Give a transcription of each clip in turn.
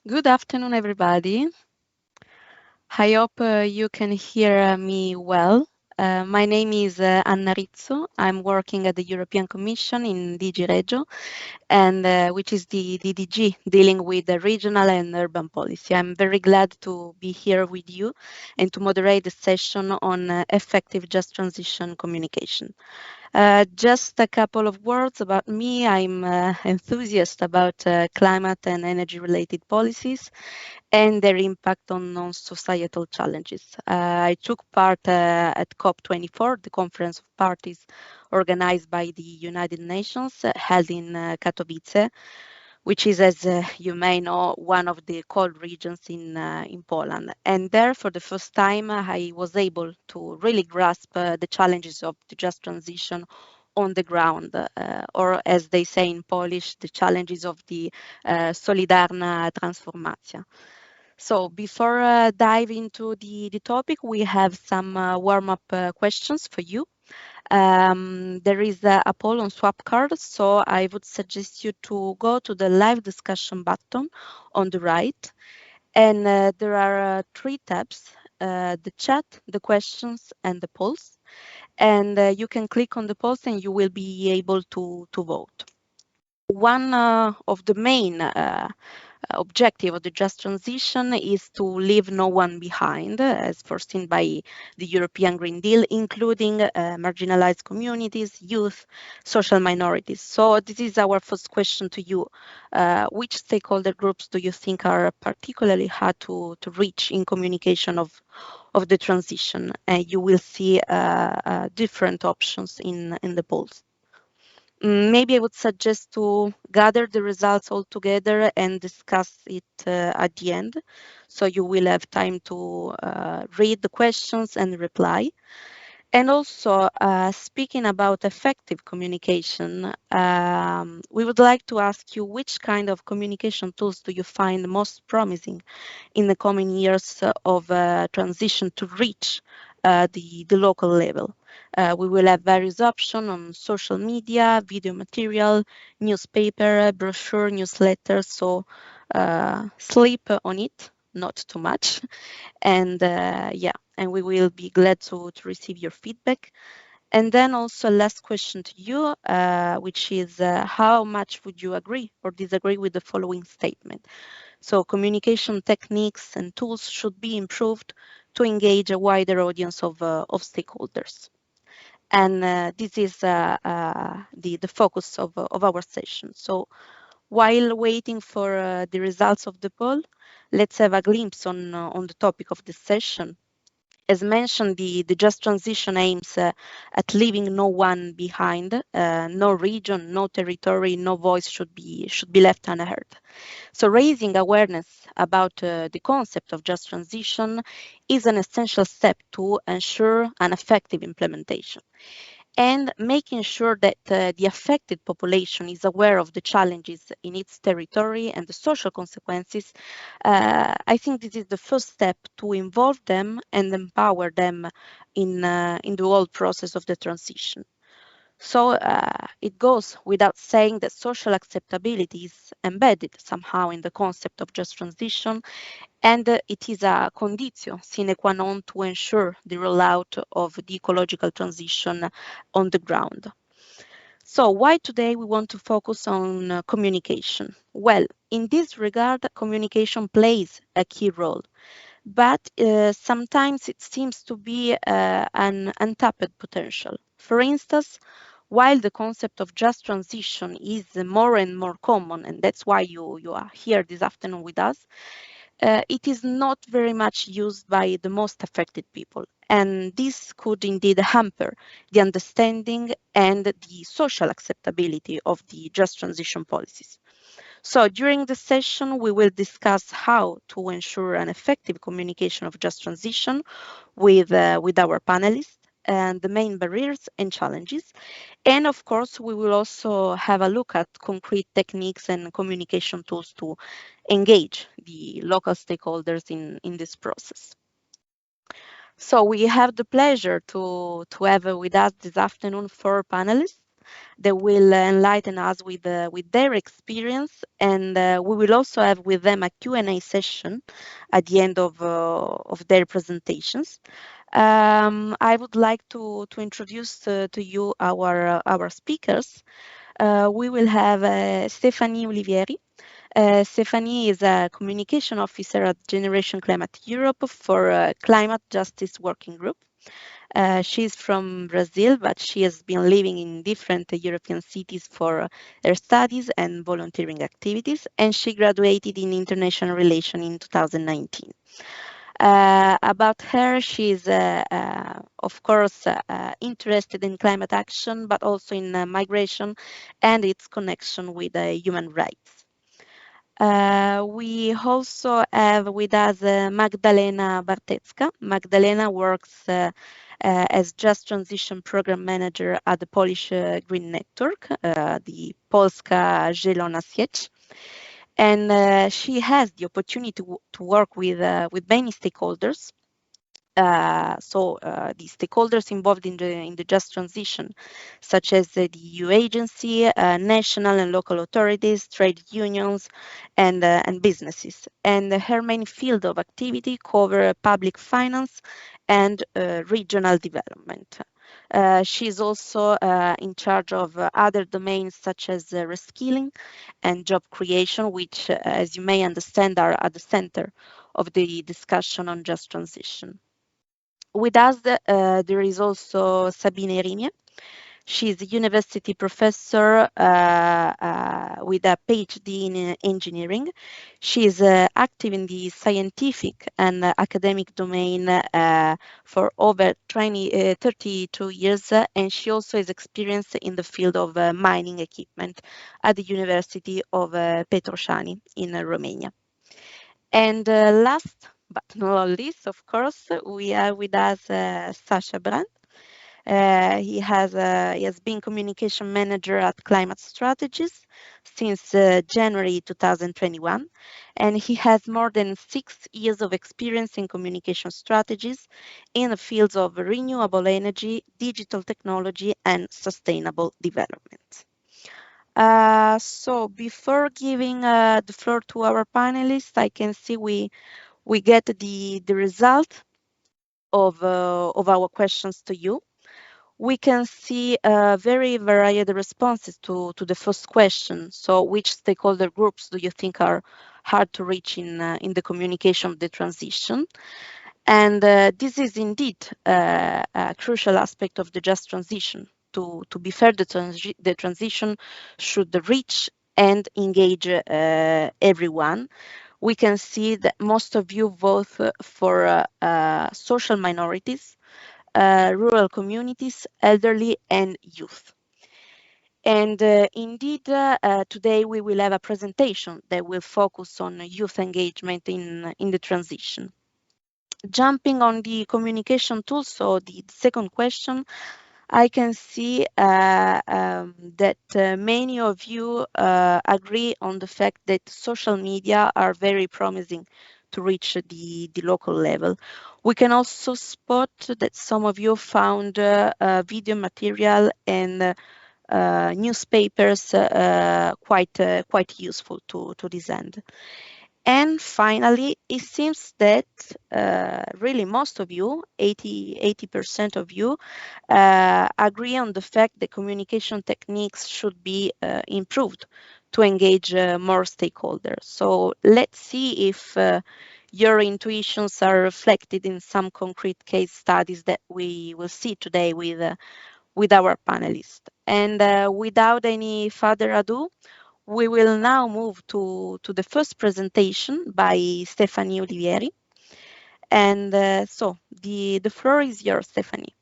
Good afternoon, everybody. I hope you can hear me well. My name is Anna Rizzo. I'm working at the European Commission in DG Regio, and which is the DDG dealing with the regional and urban policy. I'm very glad to be here with you and to moderate the session on effective just transition communication. Just a couple of words about me. I'm enthusiast about climate and energy related policies and their impact on societal challenges. I took part at COP24, the Conference of Parties organized by the United Nations, held in Katowice, which is, as you may know, one of the cold regions in Poland. And there, for the first time, I was able to really grasp the challenges of the just transition on the ground, or as they say in Polish, the challenges of the solidarna transformacja. So before dive into the topic, we have some warm-up questions for you. There is a poll on swap card, so I would suggest you to go to the live discussion button on the right. And there are three tabs, the chat, the questions, and the polls. And you can click on the polls and you will be able to vote. One of the main objective of the just transition is to leave no one behind, as foreseen by the European Green Deal, including marginalized communities, youth, social minorities. So this is our first question to you. Which stakeholder groups do you think are particularly hard to reach in communication of the transition? And you will see different options in the polls. Maybe I would suggest to gather the results all together and discuss it at the end. So you will have time to read the questions and reply. And also, speaking about effective communication, we would like to ask you which kind of communication tools do you find most promising in the coming years of transition to reach the local level. We will have various options on social media, video material, newspaper, brochure, newsletters. So sleep on it, not too much. And yeah, and we will be glad to receive your feedback. And then also last question to you, which is how much would you agree or disagree with the following statement? So communication techniques and tools should be improved to engage a wider audience of stakeholders. And this is the focus of our session. So while waiting for the results of the poll, let's have a glimpse on the topic of the session. As mentioned, the just transition aims at leaving no one behind. No region, no territory, no voice should be left unheard. So raising awareness about the concept of just transition is an essential step to ensure an effective implementation. And making sure that the affected population is aware of the challenges in its territory and the social consequences, I think this is the first step to involve them and empower them in the whole process of the transition. So it goes without saying that social acceptability is embedded somehow in the concept of just transition, and it is a conditio sine qua non to ensure the rollout of the ecological transition on the ground. So why today we want to focus on communication? Well, in this regard, communication plays a key role, but sometimes it seems to be an untapped potential. For instance, while the concept of just transition is more and more common, and that's why you are here this afternoon with us, it is not very much used by the most affected people. And this could indeed hamper the understanding and the social acceptability of the just transition policies. So during the session, we will discuss how to ensure an effective communication of just transition with our panelists and the main barriers and challenges. And of course, we will also have a look at concrete techniques and communication tools to engage the local stakeholders in this process. So we have the pleasure to have with us this afternoon four panelists. They will enlighten us with their experience, and we will also have with them a Q&A session at the end of their presentations. I would like to introduce to you our speakers. We will have Stéphanie Olivieri. Stephanie is a communication officer at Generation Climate Europe for Climate Justice Working Group. She's from Brazil, but she has been living in different European cities for her studies and volunteering activities, and she graduated in international relations in 2019. About her, she's of course interested in climate action, but also in migration and its connection with human rights. We also have with us Magdalena Bartecka. Magdalena works as Just Transition Program Manager at the Polish Green Network, the Polska Zielona Sieć. And she has the opportunity to work with many stakeholders. The stakeholders involved in the just transition, such as the EU agency, national and local authorities, trade unions, and businesses. And her main field of activity cover public finance and regional development. She is also in charge of other domains such as reskilling and job creation, which, as you may understand, are at the center of the discussion on just transition. With us, there is also Sabine Rimie. She's a university professor with a PhD in engineering. She is active in the scientific and academic domain for over 32 years, and she also has experience in the field of mining equipment at the University of Petroșani in Romania. And last but not least, of course, we have with us Sasha Brandt. He has been communication manager at Climate Strategies since January 2021, and he has more than 6 years of experience in communication strategies in the fields of renewable energy, digital technology, and sustainable development. So before giving the floor to our panelists, I can see we get the result of our questions to you. We can see very varied responses to the first question. So which stakeholder groups do you think are hard to reach in the communication of the transition? And this is indeed a crucial aspect of the just transition. To be fair, the transition should reach and engage everyone. We can see that most of you vote for social minorities, rural communities, elderly, and youth. And indeed, today we will have a presentation that will focus on youth engagement in the transition. Jumping on the communication tools, so the second question, I can see that many of you agree on the fact that social media are very promising to reach the local level. We can also spot that some of you found video material and newspapers quite useful to this end. And finally, it seems that really most of you, 80% of you, agree on the fact that communication techniques should be improved to engage more stakeholders. So let's see if your intuitions are reflected in some concrete case studies that we will see today with our panelists. And without any further ado, we will now move to the first presentation by Stéphanie Olivieri. And so the floor is yours, Stéphanie.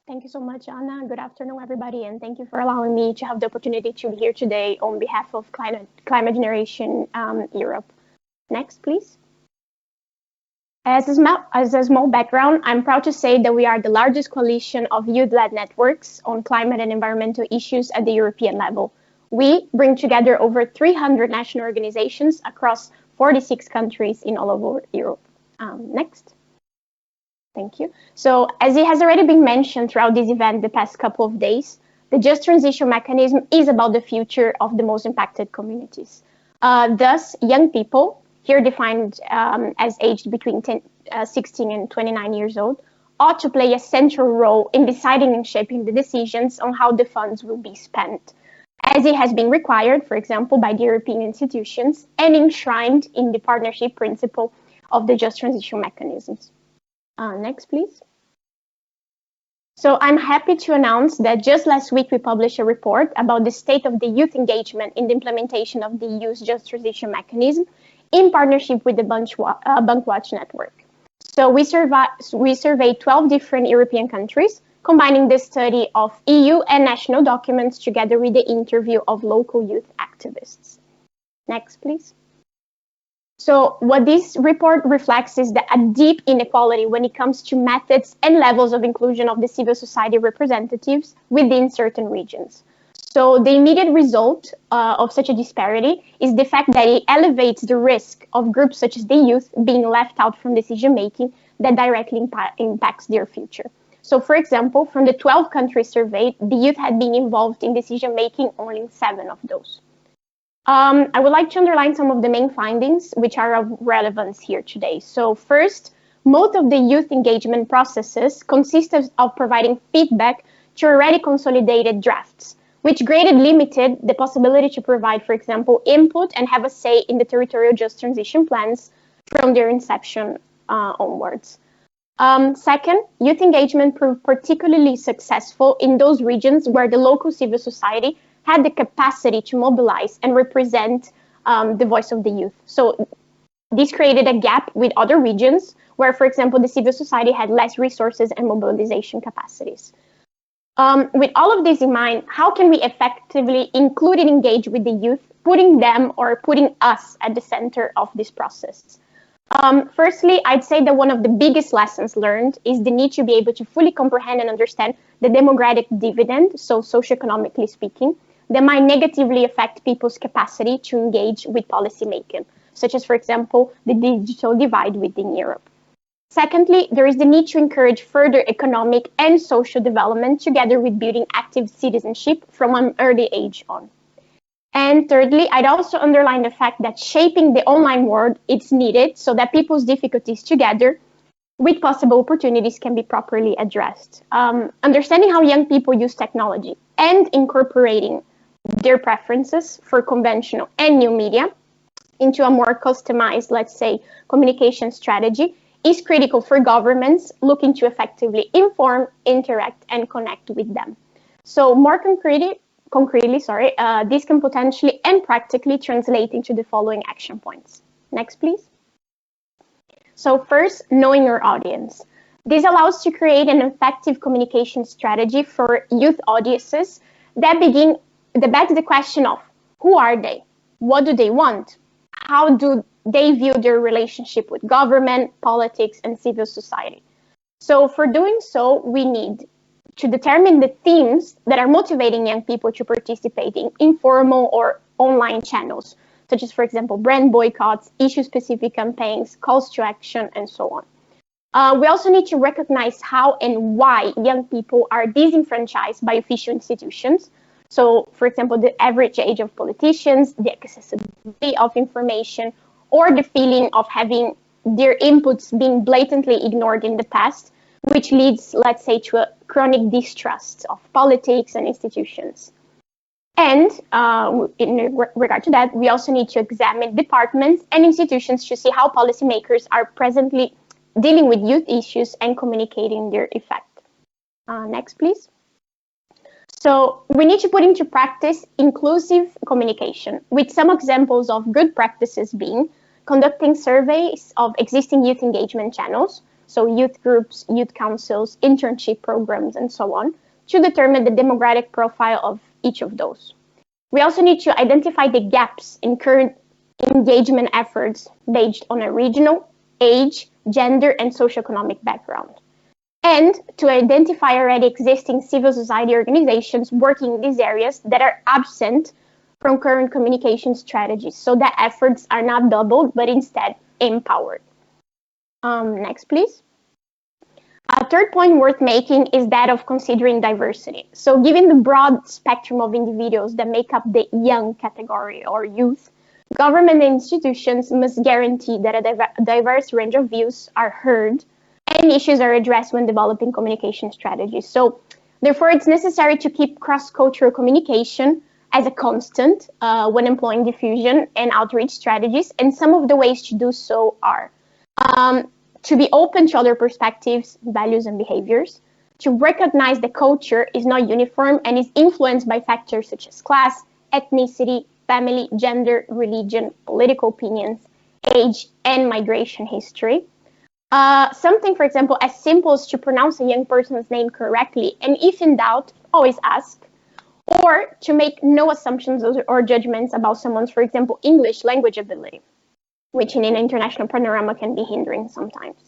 Thank you so much, Anna. Good afternoon, everybody, and thank you for allowing me to have the opportunity to be here today on behalf of Climate Generation Europe. Next, please. As a small background, I'm proud to say that we are the largest coalition of youth-led networks on climate and environmental issues at the European level. We bring together over 300 national organizations across 46 countries in all over Europe. Next. Thank you. So, as it has already been mentioned throughout this event the past couple of days, the Just Transition Mechanism is about the future of the most impacted communities. Thus, young people, here defined as aged between 16 and 29 years old, ought to play a central role in deciding and shaping the decisions on how the funds will be spent, as it has been required, for example, by the European institutions and enshrined in the partnership principle of the Just Transition Mechanisms. Next, please. So I'm happy to announce that just last week we published a report about the state of the youth engagement in the implementation of the EU's Just Transition Mechanism in partnership with the Bankwatch network. So we surveyed 12 different European countries, combining the study of EU and national documents together with the interview of local youth activists. Next, please. So what this report reflects is a deep inequality when it comes to methods and levels of inclusion of the civil society representatives within certain regions. So the immediate result of such a disparity is the fact that it elevates the risk of groups such as the youth being left out from decision making that directly impacts their future. So for example, from the 12 countries surveyed, the youth had been involved in decision making only in 7 of those. I would like to underline some of the main findings which are of relevance here today. So first, most of the youth engagement processes consist of providing feedback to already consolidated drafts, which greatly limited the possibility to provide, for example, input and have a say in the territorial just transition plans from their inception onwards. Second, youth engagement proved particularly successful in those regions where the local civil society had the capacity to mobilize and represent the voice of the youth. So this created a gap with other regions where, for example, the civil society had less resources and mobilization capacities. With all of this in mind, how can we effectively include and engage with the youth, putting them or putting us at the center of this process? Firstly, I'd say that one of the biggest lessons learned is the need to be able to fully comprehend and understand the demographic dividend, so socioeconomically speaking, that might negatively affect people's capacity to engage with policymaking, such as, for example, the digital divide within Europe. Secondly, there is the need to encourage further economic and social development together with building active citizenship from an early age on. And thirdly, I'd also underline the fact that shaping the online world is needed so that people's difficulties together with possible opportunities can be properly addressed. Understanding how young people use technology and incorporating their preferences for conventional and new media into a more customized, let's say, communication strategy is critical for governments looking to effectively inform, interact, and connect with them. So more concretely, this can potentially and practically translate into the following action points. Next, please. So first, knowing your audience. This allows to create an effective communication strategy for youth audiences that begs the question of who are they? What do they want? How do they view their relationship with government, politics, and civil society? So for doing so, we need to determine the themes that are motivating young people to participate in informal or online channels, such as, for example, brand boycotts, issue-specific campaigns, calls to action, and so on. We also need to recognize how and why young people are disenfranchised by official institutions. So, for example, the average age of politicians, the accessibility of information, or the feeling of having their inputs being blatantly ignored in the past, which leads, let's say, to a chronic distrust of politics and institutions. And in regard to that, we also need to examine departments and institutions to see how policymakers are presently dealing with youth issues and communicating their effect. Next, please. So we need to put into practice inclusive communication, with some examples of good practices being conducting surveys of existing youth engagement channels, so youth groups, youth councils, internship programs, and so on, to determine the demographic profile of each of those. We also need to identify the gaps in current engagement efforts based on a regional, age, gender, and socioeconomic background. And to identify already existing civil society organizations working in these areas that are absent from current communication strategies, so that efforts are not doubled, but instead empowered. Next, please. A third point worth making is that of considering diversity. So, given the broad spectrum of individuals that make up the young category or youth, government institutions must guarantee that a diverse range of views are heard and issues are addressed when developing communication strategies. So, therefore, it's necessary to keep cross-cultural communication as a constant when employing diffusion and outreach strategies, and some of the ways to do so are um, to be open to other perspectives, values, and behaviors, to recognize that culture is not uniform and is influenced by factors such as class, ethnicity, family, gender, religion, political opinions, age, and migration history. Something, for example, as simple as to pronounce a young person's name correctly, and if in doubt, always ask. Or to make no assumptions or judgments about someone's, for example, English language ability, which in an international panorama can be hindering sometimes.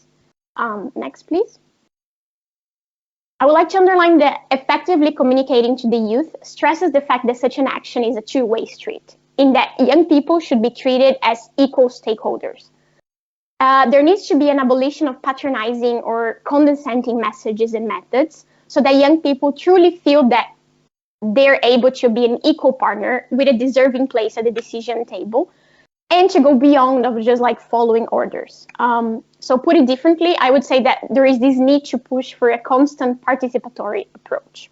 Next, please. I would like to underline that effectively communicating to the youth stresses the fact that such an action is a two-way street, in that young people should be treated as equal stakeholders. There needs to be an abolition of patronizing or condescending messages and methods so that young people truly feel that they're able to be an equal partner with a deserving place at the decision table and to go beyond of just like following orders. So put it differently, I would say that there is this need to push for a constant participatory approach.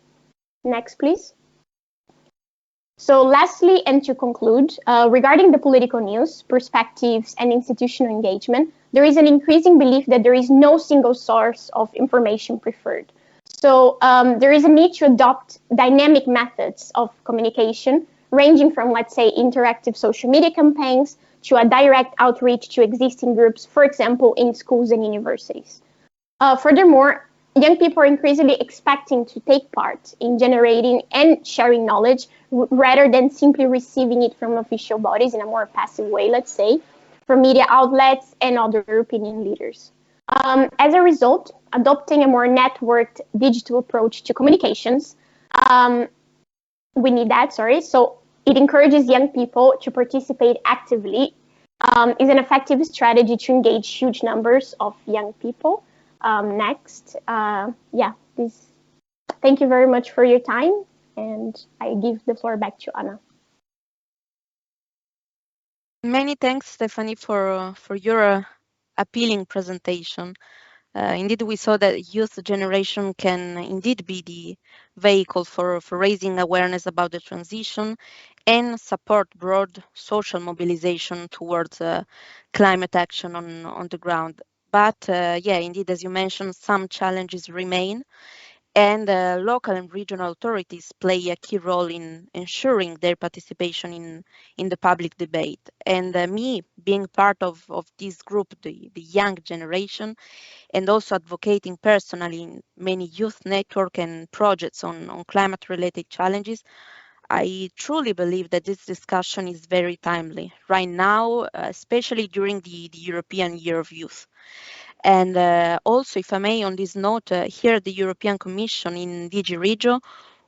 Next, please. So lastly, and to conclude, regarding the political news, perspectives, and institutional engagement, there is an increasing belief that there is no single source of information preferred. So there is a need to adopt dynamic methods of communication, ranging from, let's say, interactive social media campaigns to a direct outreach to existing groups, for example, in schools and universities. Furthermore, young people are increasingly expecting to take part in generating and sharing knowledge rather than simply receiving it from official bodies in a more passive way, let's say, from media outlets and other opinion leaders. As a result, adopting a more networked digital approach to communications, um, we need that, sorry. So it encourages young people to participate actively, is an effective strategy to engage huge numbers of young people. Next, yeah, this. Thank you very much for your time, and I give the floor back to Anna. Many thanks, Stephanie, for your appealing presentation. Indeed, we saw that youth generation can indeed be the vehicle for raising awareness about the transition and support broad social mobilization towards climate action on the ground. But yeah, indeed, as you mentioned, some challenges remain, and local and regional authorities play a key role in ensuring their participation in the public debate. And me being part of this group, the young generation, and also advocating personally in many youth network and projects on climate related challenges, I truly believe that this discussion is very timely right now, especially during the European Year of Youth. And also, if I may, on this note, here at the European Commission in DG Regio,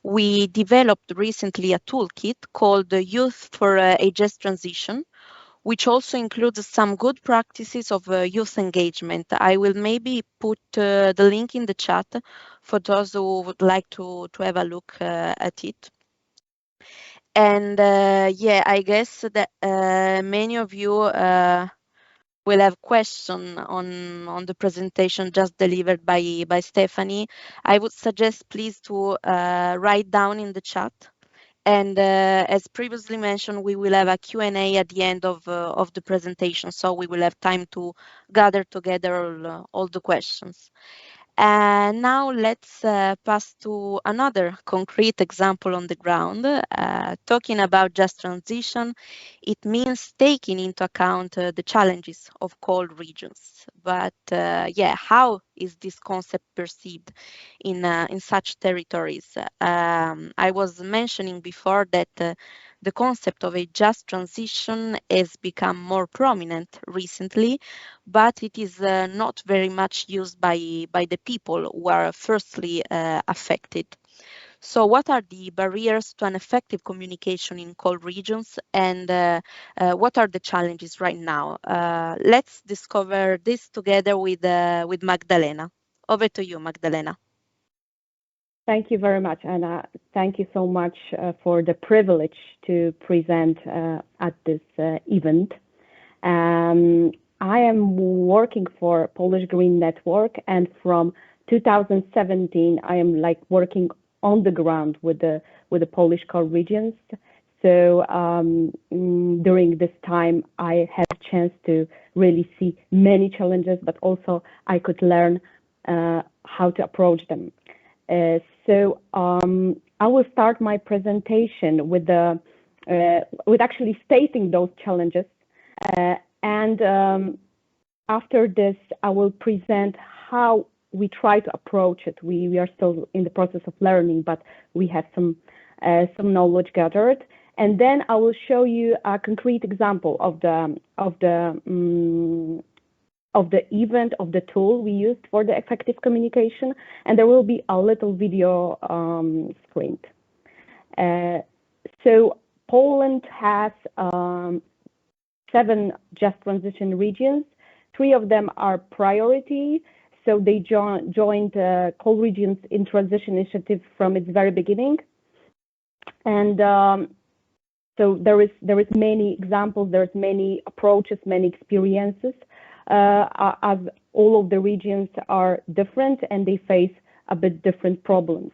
we developed recently a toolkit called Youth for a Just Transition, which also includes some good practices of youth engagement. I will maybe put the link in the chat for those who would like to have a look at it. And yeah, I guess that many of you will have question on the presentation just delivered by Stephanie. I would suggest please to write down in the chat. And as previously mentioned, we will have a Q&A at the end of the presentation, so we will have time to gather together all the questions. And now let's pass to another concrete example on the ground. Talking about just transition, it means taking into account the challenges of cold regions. But yeah, how is this concept perceived in such territories? I was mentioning before that the concept of a just transition has become more prominent recently, but it is not very much used by the people who are firstly affected. So what are the barriers to an effective communication in cold regions, and what are the challenges right now? Let's discover this together with Magdalena. Over to you, Magdalena. Thank you very much, Anna. Thank you so much for the privilege to present at this event. I am working for Polish Green Network, and from 2017, I am working on the ground with the Polish core regions. So during this time, I had a chance to really see many challenges, but also I could learn how to approach them. So I will start my presentation with actually stating those challenges, and after this, I will present how we try to approach it. We are still in the process of learning, but we have some knowledge gathered, and then I will show you a concrete example of the event, of the tool we used for the effective communication, and there will be a little video screened. So Poland has 7 just transition regions. 3 of them are priority, so they joined Coal Regions in Transition Initiative from its very beginning. And so there is many examples, there's many approaches, many experiences, as all of the regions are different and they face a bit different problems.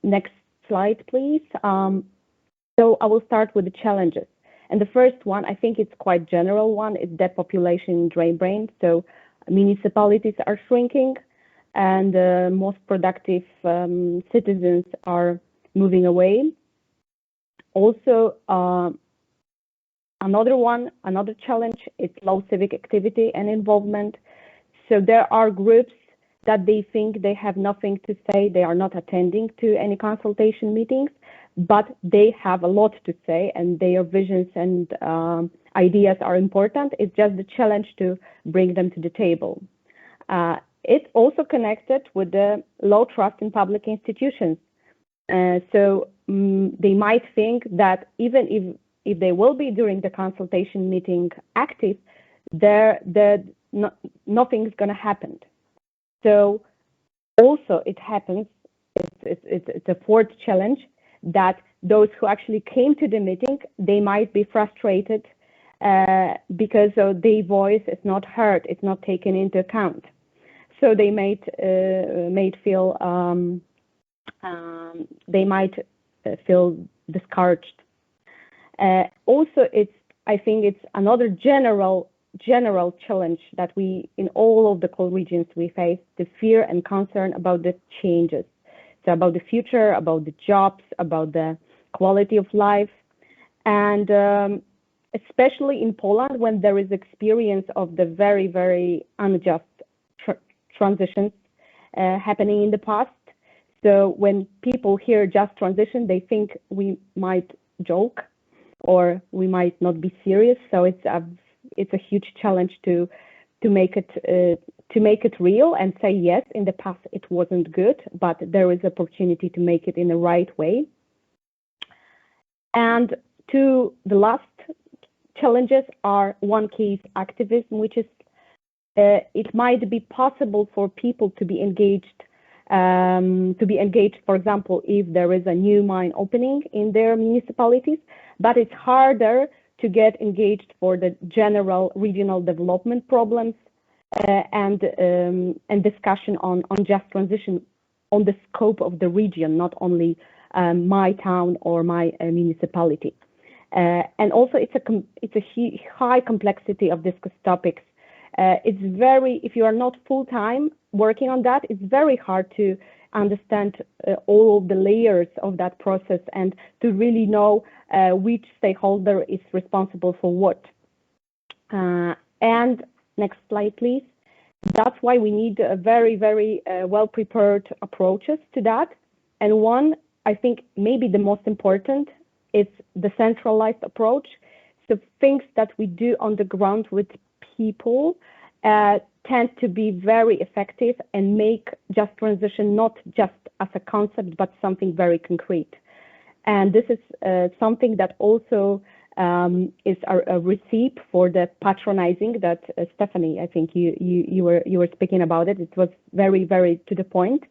Next slide, please. So I will start with the challenges. And the first one, I think it's quite general one, is depopulation drain brain. So municipalities are shrinking and most productive citizens are moving away. Also, another challenge is low civic activity and involvement. So there are groups that they think they have nothing to say, they are not attending to any consultation meetings, but they have a lot to say and their visions and ideas are important. It's just the challenge to bring them to the table. It's also connected with the low trust in public institutions. So they might think that even if they will be during the consultation meeting active, nothing's going to happen. So also it happens, it's a fourth challenge, that those who actually came to the meeting, they might be frustrated because their voice is not heard, it's not taken into account. So they might feel discouraged. Also, I think it's another general challenge that we, in all of the coal regions, we face the fear and concern about the changes. So about the future, about the jobs, about the quality of life. And especially in Poland, when there is experience of the very, very unjust transitions happening in the past. So when people hear just transition, they think we might joke or we might not be serious. So it's a huge challenge to make it real and say, yes, in the past it wasn't good, but there is opportunity to make it in the right way. And the last challenges are one case activism, which is it might be possible for people to be engaged, for example, if there is a new mine opening in their municipalities, but it's harder to get engaged for the general regional development problems and discussion on just transition on the scope of the region, not only my town or my municipality. And also it's a high complexity of discussed topics. If you are not full-time working on that, it's very hard to understand all of the layers of that process and to really know which stakeholder is responsible for what. And next slide, please. That's why we need a very, very well-prepared approaches to that. And one, I think maybe the most important, is the centralized approach. So things that we do on the ground with people tend to be very effective and make just transition not just as a concept, but something very concrete. And this is something that also is a receipt for the patronizing that Stephanie, I think you were speaking about it. It was very, very to the point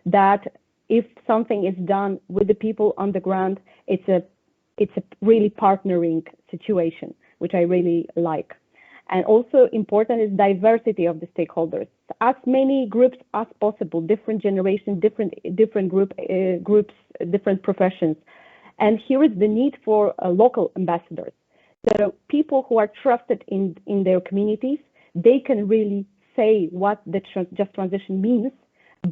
that if something is done with the people on the ground, it's a really partnering situation, which I really like. And also important is diversity of the stakeholders. As many groups as possible, different generations, different groups, different professions. And here is the need for local ambassadors. So people who are trusted in their communities, they can really say what the just transition means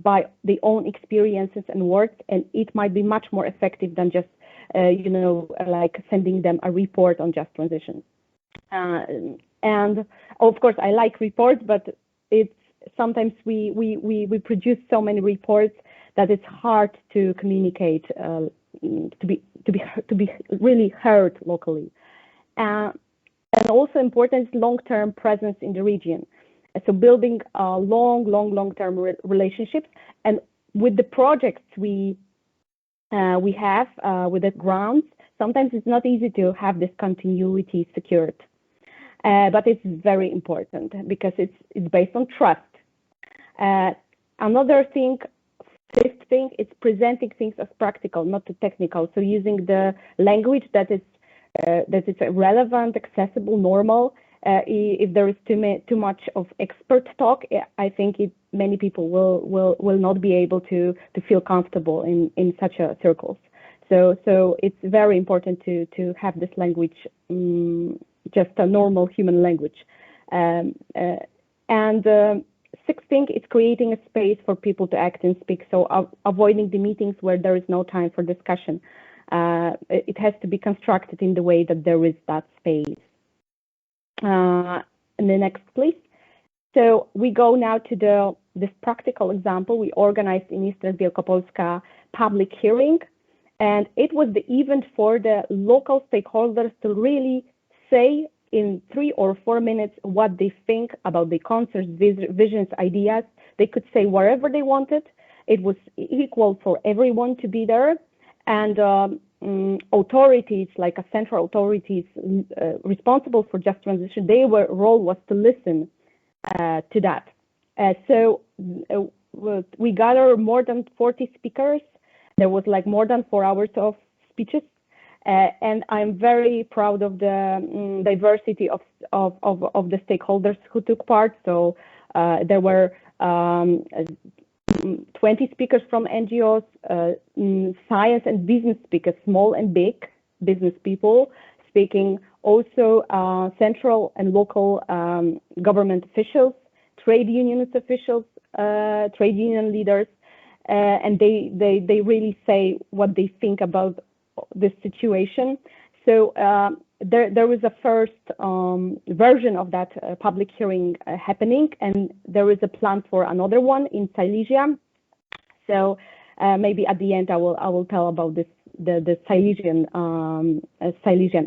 by their own experiences and words, and it might be much more effective than just, like sending them a report on just transition. And of course, I like reports, but it's sometimes we produce so many reports that it's hard to communicate, to be really heard locally. And also important is long-term presence in the region. So building long-term relationships, and with the projects we have with the grounds, sometimes it's not easy to have this continuity secured. But it's very important because it's based on trust. Another thing, fifth thing, is presenting things as practical, not too technical. So using the language that is relevant, accessible, normal. If there is too much of expert talk, I think many people will not be able to feel comfortable in such a circles. So it's very important to have this language, just a normal human language. And sixth thing is creating a space for people to act and speak. So avoiding the meetings where there is no time for discussion. It has to be constructed in the way that there is that space. And the next, please. So we go now to this practical example. We organized in Eastern Wielkopolska public hearing, and it was the event for the local stakeholders to really say in 3 or 4 minutes what they think about the concerts, visions, ideas. They could say wherever they wanted. It was equal for everyone to be there. And authorities, like central authorities responsible for just transition, their role was to listen to that. So we gathered more than 40 speakers. There was like more than 4 hours of speeches. And I'm very proud of the diversity of the stakeholders who took part. So there were 20 speakers from NGOs, science and business speakers, small and big business people speaking, also central and local government officials, trade unions officials, trade union leaders, and they really say what they think about this situation. So there was a first version of that public hearing happening, and there is a plan for another one in Silesia. So maybe at the end I will tell about this the Silesian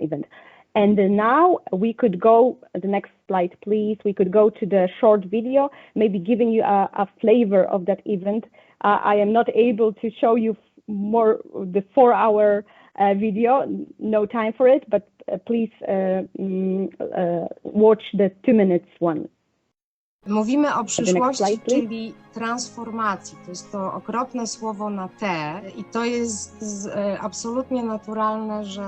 event. And now we could go, the next slide please, we could go to the short video, maybe giving you a flavor of that event. I am not able to show you more the 4-hour video, no time for it, but please watch the 2 minutes one. Mówimy o przyszłości, czyli transformacji. To jest to okropne słowo na T i to jest absolutnie naturalne, że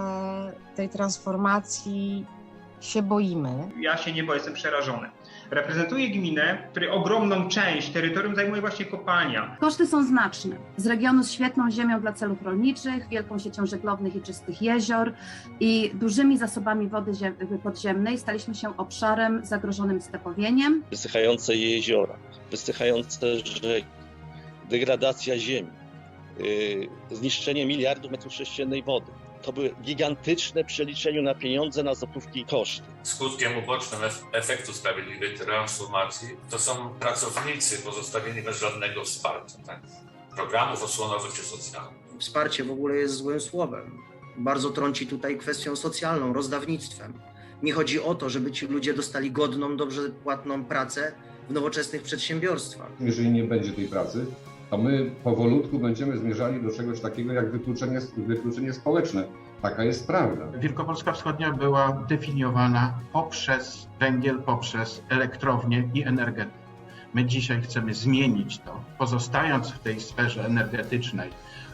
tej transformacji się boimy. Ja się nie boję, jestem przerażony. Reprezentuję gminę, której ogromną część terytorium zajmuje właśnie kopalnia. Koszty są znaczne. Z regionu z świetną ziemią dla celów rolniczych, wielką siecią żeglownych i czystych jezior i dużymi zasobami wody podziemnej staliśmy się obszarem zagrożonym stepowieniem. Wysychające jeziora, wysychające rzeki, degradacja ziemi, zniszczenie miliardów metrów sześciennej wody. To były gigantyczne w przeliczeniu na pieniądze, na złotówki koszty. Skutkiem ubocznym efektu sprawiedliwej transformacji to są pracownicy pozostawieni bez żadnego wsparcia, tak? Programów osłonowych czy socjalnych. Wsparcie w ogóle jest złym słowem. Bardzo trąci tutaj kwestią socjalną, rozdawnictwem. Mi chodzi o to, żeby ci ludzie dostali godną, dobrze płatną pracę w nowoczesnych przedsiębiorstwach. Jeżeli nie będzie tej pracy, to my powolutku będziemy zmierzali do czegoś takiego jak wykluczenie społeczne. Taka jest prawda. Wielkopolska Wschodnia była definiowana poprzez węgiel, poprzez elektrownię i energetykę. My dzisiaj chcemy zmienić to, pozostając w tej sferze energetycznej,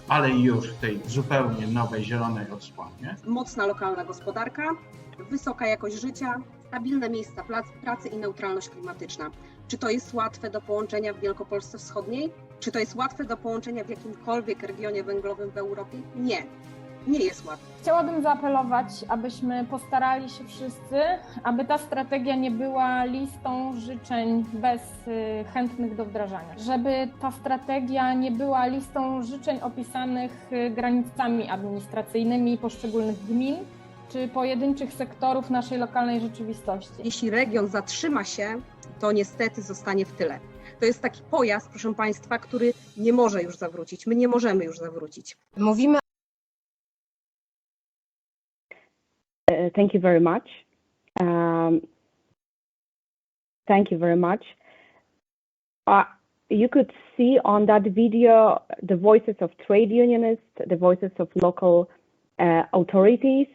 ale już w tej zupełnie nowej, zielonej odsłonie. Mocna lokalna gospodarka, wysoka jakość życia, stabilne miejsca pracy i neutralność klimatyczna. Czy to jest łatwe do połączenia w Wielkopolsce Wschodniej? Czy to jest łatwe do połączenia w jakimkolwiek regionie węglowym w Europie? Nie. Nie jest łatwe. Chciałabym zaapelować, abyśmy postarali się wszyscy, aby ta strategia nie była listą życzeń bez chętnych do wdrażania. Żeby ta strategia nie była listą życzeń opisanych granicami administracyjnymi poszczególnych gmin czy pojedynczych sektorów naszej lokalnej rzeczywistości. Jeśli region zatrzyma się, to niestety zostanie w tyle. To jest taki pojazd, proszę Państwa, który nie może już zawrócić. My nie możemy już zawrócić. Mówimy. Thank you very much. Thank you very much. You could see on that video the voices of trade unionists, the voices of local authorities,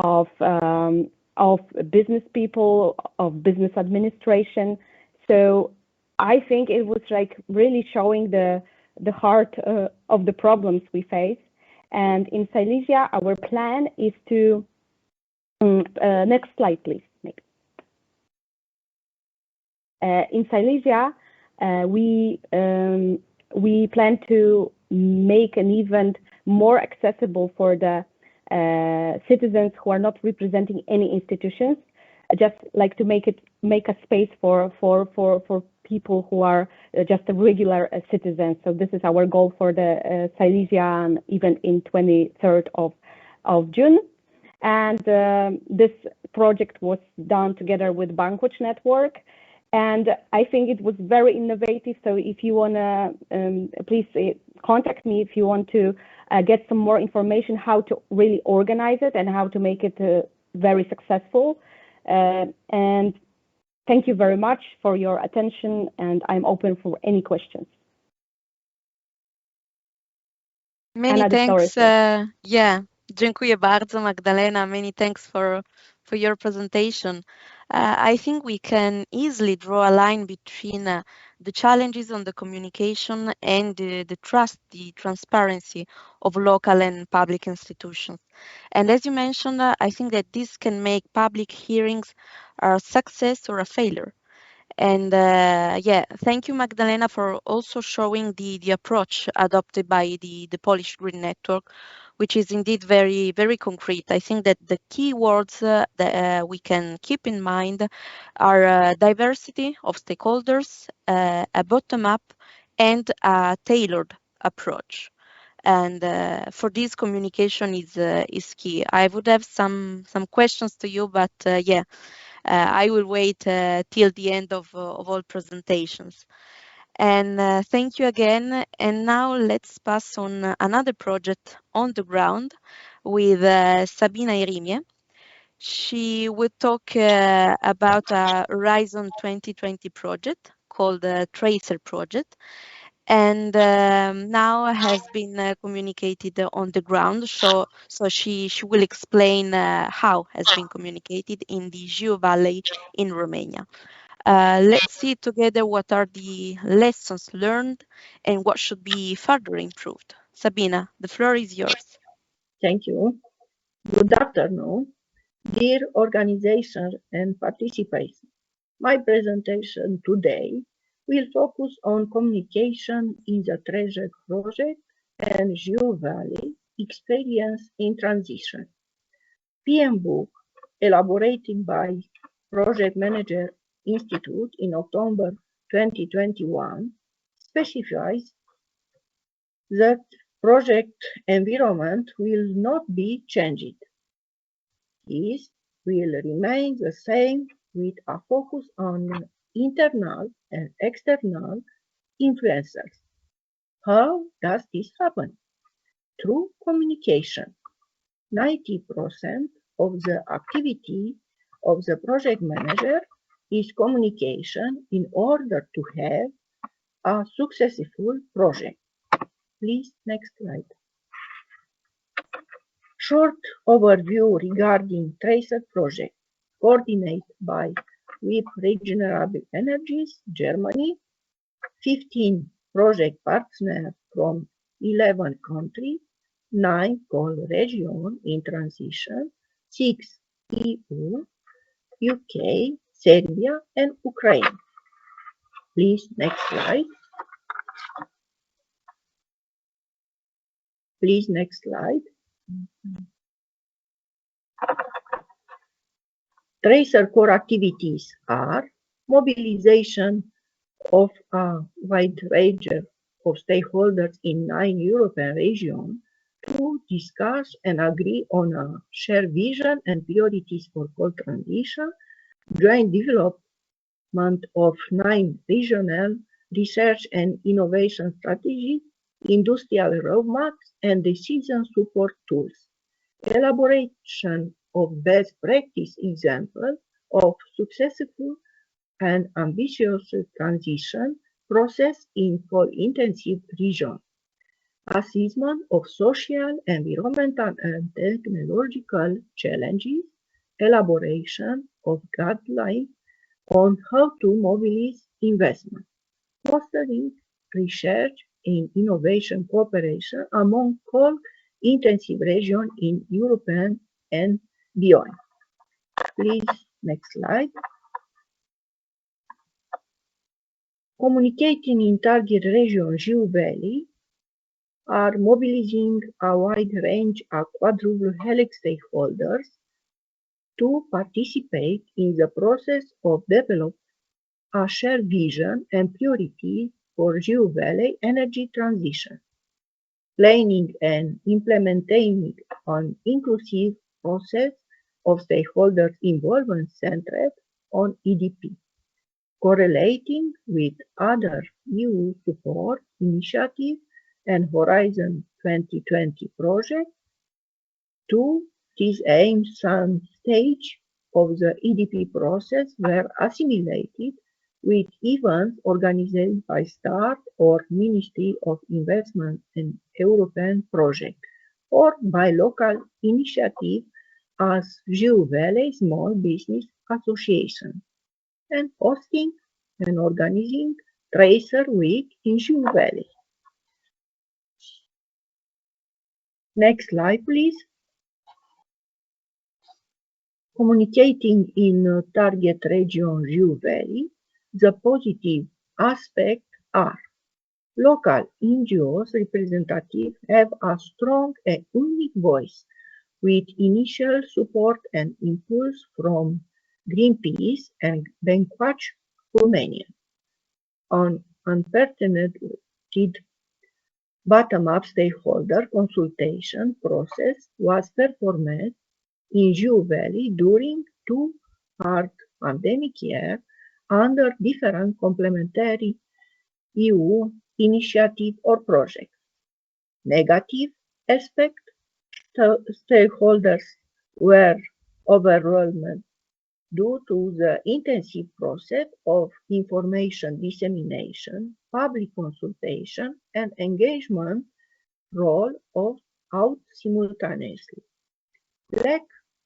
of business people, of business administration. So I think it was like really showing the heart of the problems we face. And in Silesia, our plan is to next slide, please. In Silesia, we plan to make an event more accessible for the citizens who are not representing any institutions. Just like to make a space for people who are just a regular citizens. So this is our goal for the Silesian event in 23rd of June. And this project was done together with Bankwatch Network. And I think it was very innovative. So if you want to, please contact me if you want to get some more information how to really organize it and how to make it very successful. And thank you very much for your attention. And I'm open for any questions. Many thanks. Dziękuję bardzo, Magdalena. Many thanks for your presentation. I think we can easily draw a line between the challenges on the communication and the trust, the transparency of local and public institutions. And as you mentioned, I think that this can make public hearings a success or a failure. And thank you, Magdalena, for also showing the approach adopted by the Polish Green Network, which is indeed very, very concrete. I think that the key words that we can keep in mind are diversity of stakeholders, a bottom-up, and a tailored approach. And for this, communication is key. I would have some questions to you, but I will wait till the end of all presentations. And thank you again. And now let's pass on another project on the ground with Sabina Irimie. She will talk about a Horizon 2020 project called the Tracer Project. And now has been communicated on the ground. So she will explain how has been communicated in the Jiu Valley in Romania. Let's see together what are the lessons learned and what should be further improved. Sabina, the floor is yours. Thank you. Good afternoon, dear organization and participants. My presentation today will focus on communication in the Tracer project and Jiu Valley experience in transition. PM book elaborated by Project Manager Institute in October 2021 specifies that project environment will not be changed. This will remain the same with a focus on internal and external influencers. How does this happen? Through communication. 90% of the activity of the project manager is communication in order to have a successful project. Please, next slide. Short overview regarding Tracer project, coordinated by WIP Regenerable Energies, Germany, 15 project partners from 11 countries, 9 coal regions in transition, 6 EU, UK, Serbia, and Ukraine. Please, next slide. Please, next slide. Tracer core activities are mobilization of a wide range of stakeholders in 9 European regions to discuss and agree on a shared vision and priorities for coal transition, joint development of 9 regional research and innovation strategies, industrial roadmaps, and decision support tools. Elaboration of best practice examples of successful and ambitious transition process in coal-intensive regions. Assessment of social, environmental, and technological challenges. Elaboration of guidelines on how to mobilize investment. Fostering research and innovation cooperation among coal-intensive regions in Europe and beyond. Please, next slide. Communicating in target region Jiu Valley are mobilizing a wide range of quadruple helix stakeholders to participate in the process of developing a shared vision and priority for Jiu Valley energy transition, planning and implementing an inclusive process of stakeholders involvement centered on EDP, correlating with other EU support initiatives and Horizon 2020 projects. To this aim, some stage of the EDP process were assimilated with events organized by START or Ministry of Investment and European Project, or by local initiatives as Jiu Valley Small Business Association, and hosting and organizing Tracer Week in Jiu Valley. Next slide, please. Communicating in target region Jiu Valley, the positive aspects are local NGOs representatives have a strong and unique voice with initial support and impulse from Greenpeace and Bankwatch Romania. An unprecedented bottom-up stakeholder consultation process was performed in Jiu Valley during 2 hard pandemic years under different complementary EU initiatives or projects. Negative aspect, stakeholders were overwhelmed due to the intensive process of information dissemination, public consultation, and engagement rolled out simultaneously. Lack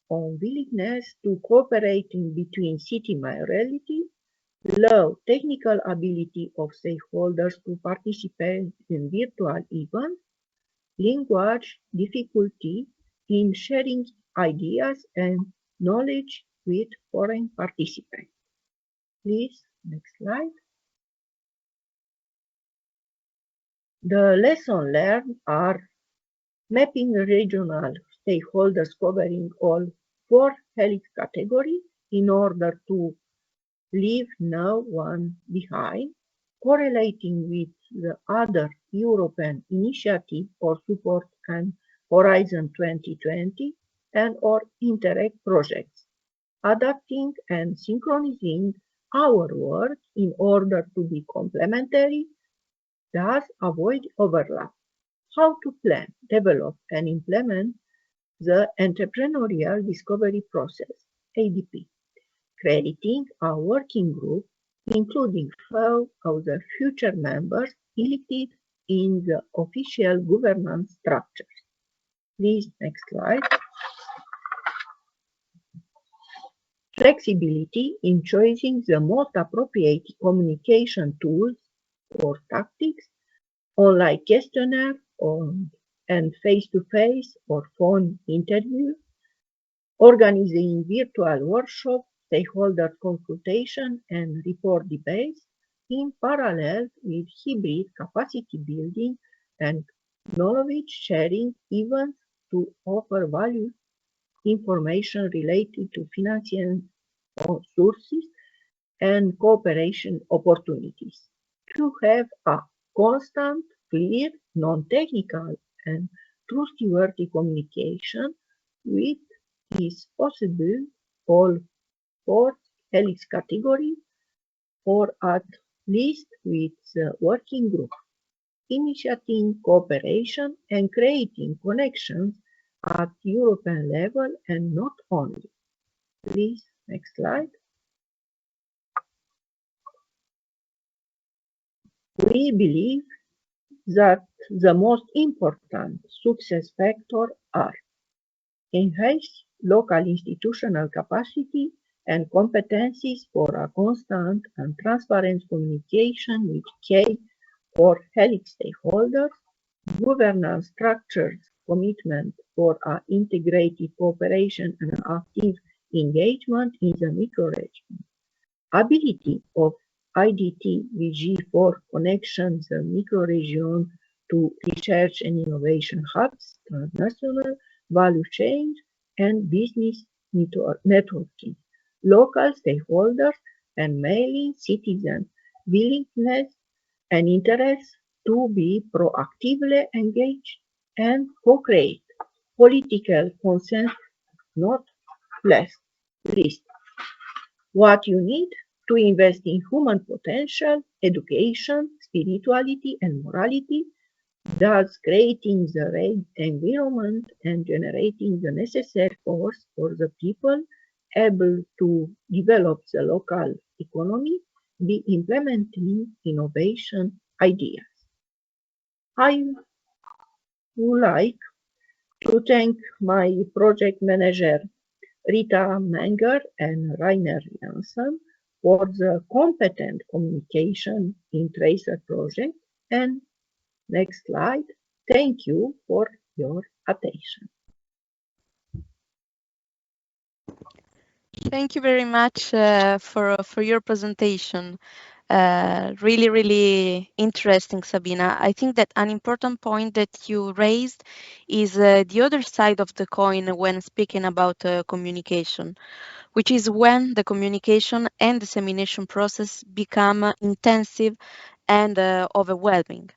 of willingness to cooperate between city mayoralty, low technical ability of stakeholders to participate in virtual events, language difficulty in sharing ideas and knowledge with foreign participants. Please, next slide. The lessons learned are mapping regional stakeholders covering all 4 helix categories in order to leave no one behind, correlating with the other European initiative or support and Horizon 2020 and or Interreg projects, adapting and synchronizing our work in order to be complementary, thus avoid overlap. How to plan, develop, and implement the entrepreneurial discovery process, ADP, creating a working group including 4 of the future members elected in the official governance structures. Please, next slide. Flexibility in choosing the most appropriate communication tools or tactics, online questionnaire and face-to-face or phone interview, organizing virtual workshops, stakeholder consultation, and report debates in parallel with hybrid capacity building and knowledge sharing events to offer valuable information related to financial sources and cooperation opportunities. To have a constant, clear, non-technical, and trustworthy communication with is possible all for helix category or at least with the working group, initiating cooperation and creating connections at European level and not only. Please, next slide. We believe that the most important success factors are enhance local institutional capacity and competencies for a constant and transparent communication with key or helix stakeholders, governance structures, commitment for integrated cooperation and active engagement in the microregion, ability of IDT-VG for connections the microregion to research and innovation hubs, transnational value chains, and business networking, local stakeholders and mainly citizens' willingness and interest to be proactively engaged and co-create political consensus, not least. What you need to invest in human potential, education, spirituality, and morality, thus creating the right environment and generating the necessary force for the people able to develop the local economy, be implementing innovation ideas. I would like to thank my project manager Rita Menger and Rainer Janssen for the competent communication in Tracer project. And next slide. Thank you for your attention. Thank you very much for your presentation. Really interesting, Sabina. I think that an important point that you raised is the other side of the coin when speaking about communication, which is when the communication and dissemination process become intensive and overwhelming.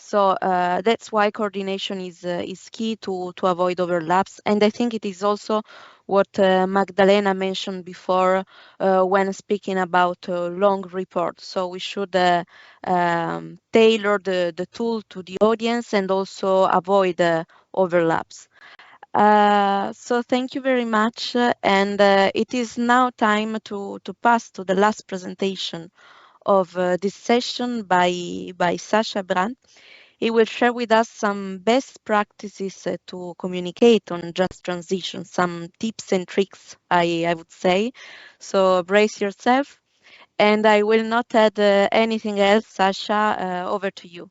So that's why coordination is key to avoid overlaps. And I think it is also what Magdalena mentioned before when speaking about long reports. So we should tailor the tool to the audience and also avoid overlaps. So thank you very much. And it is now time to pass to the last presentation of this session by Sasha Brandt. He will share with us some best practices to communicate on just transition, some tips and tricks, I would say. So brace yourself, and I will not add anything else. Sasha, over to you.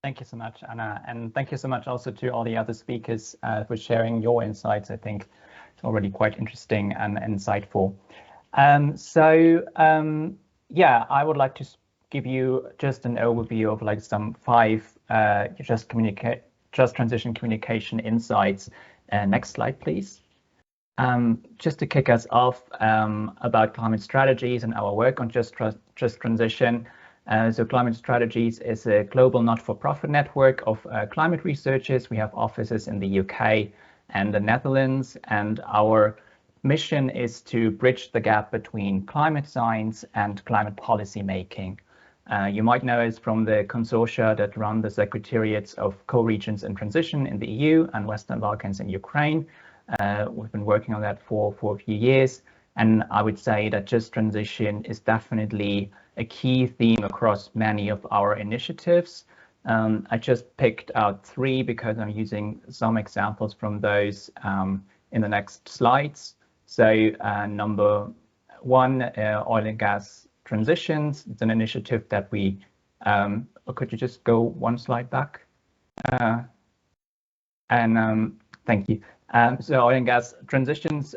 Thank you so much, Anna, and thank you so much also to all the other speakers for sharing your insights. I think it's already quite interesting and insightful. Yeah, I would like to give you just an overview of like some 5 just transition communication insights. Next slide, please. Just to kick us off about climate strategies and our work on just transition. So Climate Strategies is a global not-for-profit network of climate researchers. We have offices in the UK and the Netherlands, and our mission is to bridge the gap between climate science and climate policy making. You might know us from the consortia that run the secretariats of co-regions in transition in the EU and Western Balkans and Ukraine. We've been working on that for a few years, and I would say that just transition is definitely a key theme across many of our initiatives. I just picked out 3 because I'm using some examples from those in the next slides. So number 1, oil and gas transitions. It's an initiative that we, or could you just go 1 slide back? Thank you. So oil and gas transitions,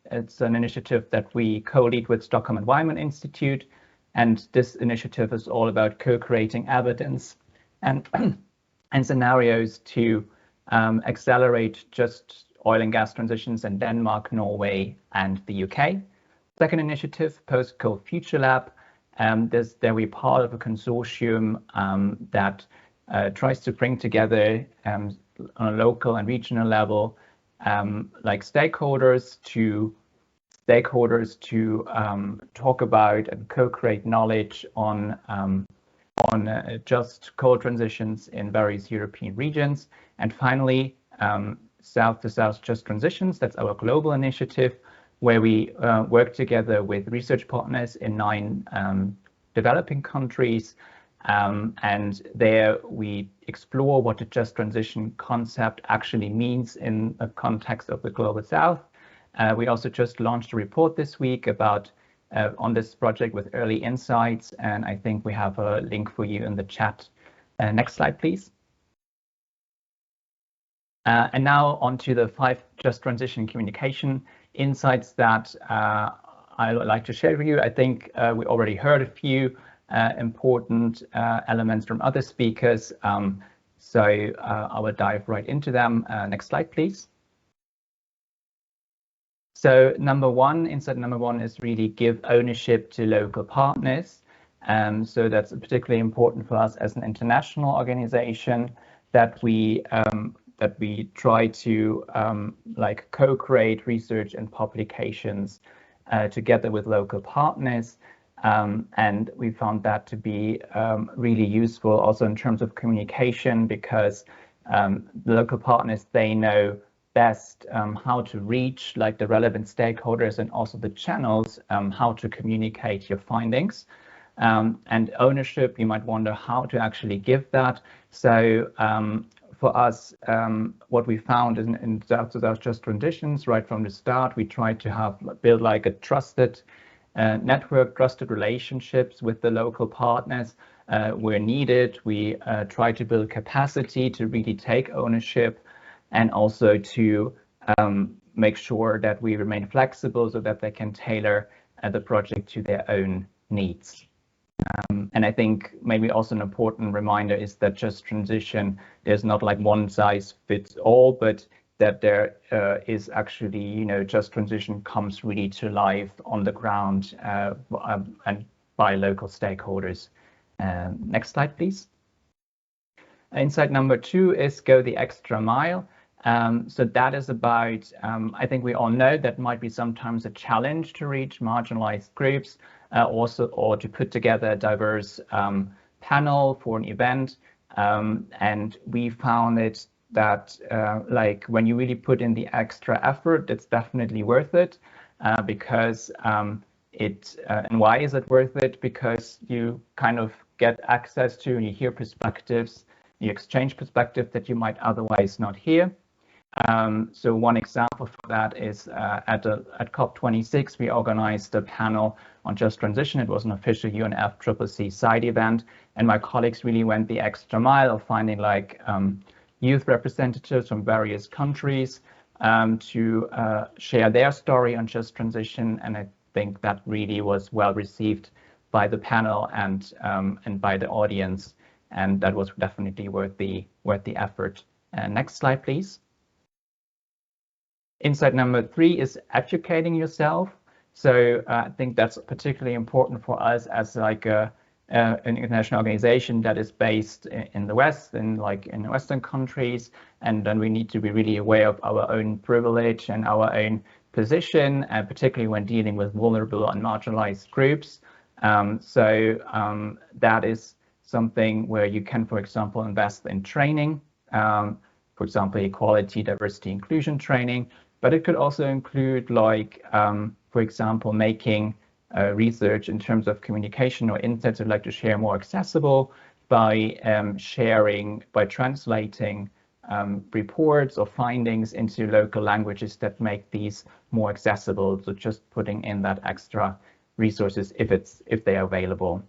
it's an initiative that we co-lead with Stockholm Environment Institute. And this initiative is all about co-creating evidence and, and scenarios to accelerate just oil and gas transitions in Denmark, Norway, and the UK. Second initiative, Post-Coal Future Lab. There we're part of a consortium that tries to bring together on a local and regional level, like stakeholders to talk about and co-create knowledge on just coal transitions in various European regions. And finally, South to South Just Transitions. That's our global initiative, where we work together with research partners in 9 developing countries. And there we explore what the just transition concept actually means in the context of the Global South. We also just launched a report this week about on this project with early insights, and I think we have a link for you in the chat. Next slide, please. And now on to the 5 just transition communication insights that I would like to share with you. I think we already heard a few important elements from other speakers, so I will dive right into them. Next slide, please. So insight number one is really give ownership to local partners. So that's particularly important for us as an international organization, that we try to like co-create research and publications together with local partners. And we found that to be really useful also in terms of communication, because the local partners, they know best how to reach like the relevant stakeholders and also the channels, how to communicate your findings. And ownership, you might wonder how to actually give that. So for us, what we found in South to South Just Transitions, right from the start, we tried to build like a trusted network, trusted relationships with the local partners where needed. We try to build capacity to really take ownership, and also to make sure that we remain flexible so that they can tailor the project to their own needs. And I think maybe also an important reminder is that just transition, there's not like one size fits all, but that there is actually, you know, just transition comes really to life on the ground and by local stakeholders. Next slide, please. Insight number 2 is go the extra mile. So that is about, I think we all know that might be sometimes a challenge to reach marginalized groups, or to put together a diverse panel for an event. And we found it that like when you really put in the extra effort, it's definitely worth it, because and why is it worth it? Because you kind of get access to and you hear perspectives, you exchange perspectives that you might otherwise not hear. So one example for that is at COP26, we organized a panel on just transition. It was an official UNFCCC side event, and my colleagues really went the extra mile of finding like youth representatives from various countries to share their story on just transition. And I think that really was well received by the panel and by the audience, and that was definitely worth the effort. Next slide, please. Insight number 3 is educating yourself. So I think that's particularly important for us as like an international organization that is based in the West, in Western countries, and then we need to be really aware of our own privilege and our own position, particularly when dealing with vulnerable and marginalized groups. So that is something where you can, for example, invest in training, for example, equality, diversity, inclusion training. But it could also include, like, for example, making research in terms of communication or insights you'd like to share more accessible by sharing, by translating reports or findings into local languages that make these more accessible. So just putting in that extra resources if they are available.